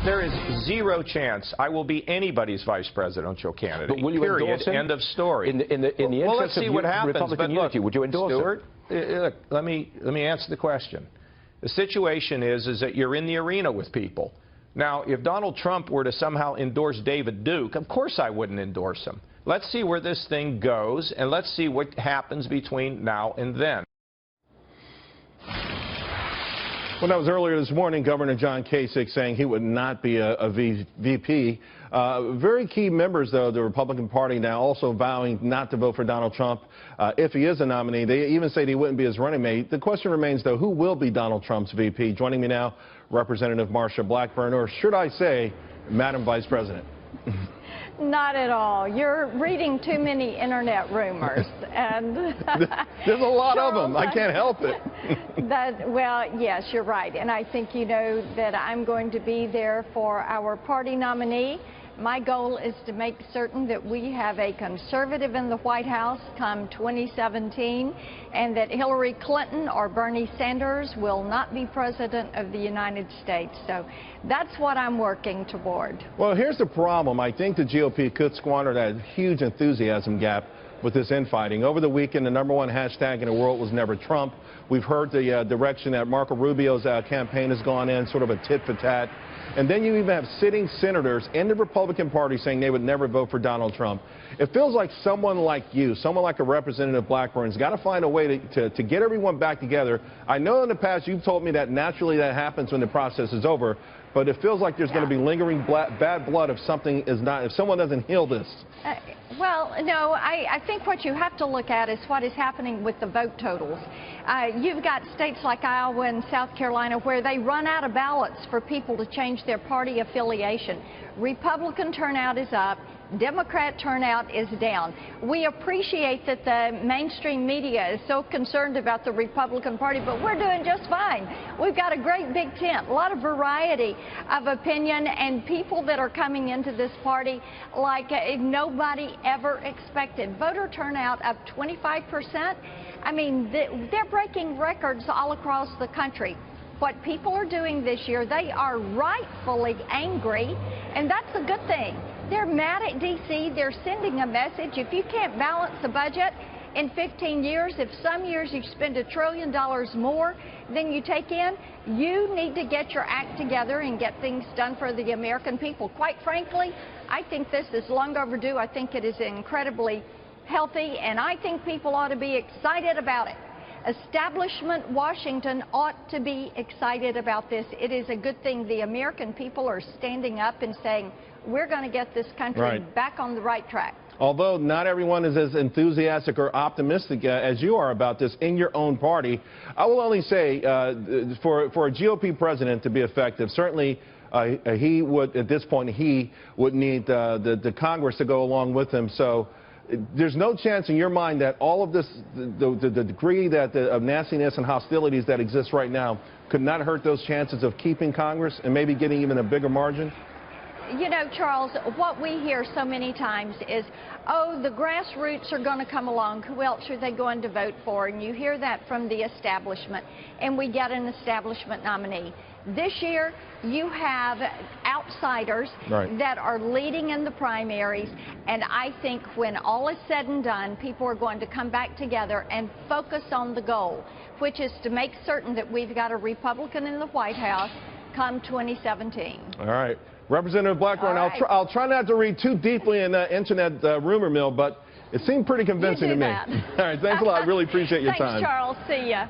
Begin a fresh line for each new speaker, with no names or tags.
There is zero chance I will be anybody's vice presidential candidate.
But will you
period.
endorse him?
End of story.
In the
well, let's
interest
see
of
what happens.
Republican
But
unity,
look,
would you endorse
Stuart,
him?
Look, let me answer the question. The situation is that you're in the arena with people. Now, if Donald Trump were to somehow endorse David Duke, of course I wouldn't endorse him. Let's see where this thing goes, and let's see what happens between now and then.
Well, that was earlier this morning, Governor John Kasich saying he would not be a VP. Very key members, though, of the Republican Party now also vowing not to vote for Donald Trump if he is a nominee. They even said he wouldn't be his running mate. The question remains, though, who will be Donald Trump's VP? Joining me now, Representative Marsha Blackburn, or should I say, Madam Vice President.
Not at all. You're reading too many internet rumors. And
there's a lot of them. I can't help it.
Well, yes, you're right. And I think you know that I'm going to be there for our party nominee. My goal is to make certain that we have a conservative in the White House come 2017 and that Hillary Clinton or Bernie Sanders will not be president of the United States. So that's what I'm working toward.
Well, here's the problem. I think the GOP could squander that huge enthusiasm gap with this infighting. Over the weekend, the #1 hashtag in the world was never Trump. We've heard the direction that Marco Rubio's campaign has gone in, sort of a tit for tat. And then you even have sitting senators in the Republican Party saying they would never vote for Donald Trump. It feels like someone like you, someone like a Representative Blackburn's got to find a way to get everyone back together. I know in the past you've told me that naturally that happens when the process is over, but it feels like there's going to be lingering bad blood if someone doesn't heal this.
Well, no, I think what you have to look at is what is happening with the vote totals. You've got states like Iowa and South Carolina where they run out of ballots for people to change their party affiliation. Republican turnout is up. Democrat turnout is down. We appreciate that the mainstream media is so concerned about the Republican Party, but we're doing just fine. We've got a great big tent, a lot of variety of opinion, and people that are coming into this party like nobody ever expected. Voter turnout up 25%. I mean, they're breaking records all across the country. What people are doing this year, they are rightfully angry, and that's a good thing. They're mad at D.C. They're sending a message. If you can't balance the budget in 15 years, if some years you spend $1 trillion more than you take in, you need to get your act together and get things done for the American people. Quite frankly, I think this is long overdue. I think it is incredibly healthy, and I think people ought to be excited about it. Establishment Washington ought to be excited about this. It is a good thing. The American people are standing up and saying, we're going to get this country back on the right track.
Although not everyone is as enthusiastic or optimistic as you are about this in your own party, I will only say for a GOP president to be effective, certainly he would, at this point, he would need the Congress to go along with him. So there's no chance in your mind that all of this, the degree of nastiness and hostilities that exists right now could not hurt those chances of keeping Congress and maybe getting even a bigger margin?
You know, Charles, what we hear so many times is, oh, the grassroots are going to come along. Who else are they going to vote for? And you hear that from the establishment, and we get an establishment nominee. This year, you have outsiders that are leading in the primaries, and I think when all is said and done, people are going to come back together and focus on the goal, which is to make certain that we've got a Republican in the White House come 2017.
All right. Representative Blackburn, I'll try not to read too deeply in the internet rumor mill, but it seemed pretty convincing to me.
That.
All right, thanks a lot. Really appreciate your time.
Thanks, Charles. See ya.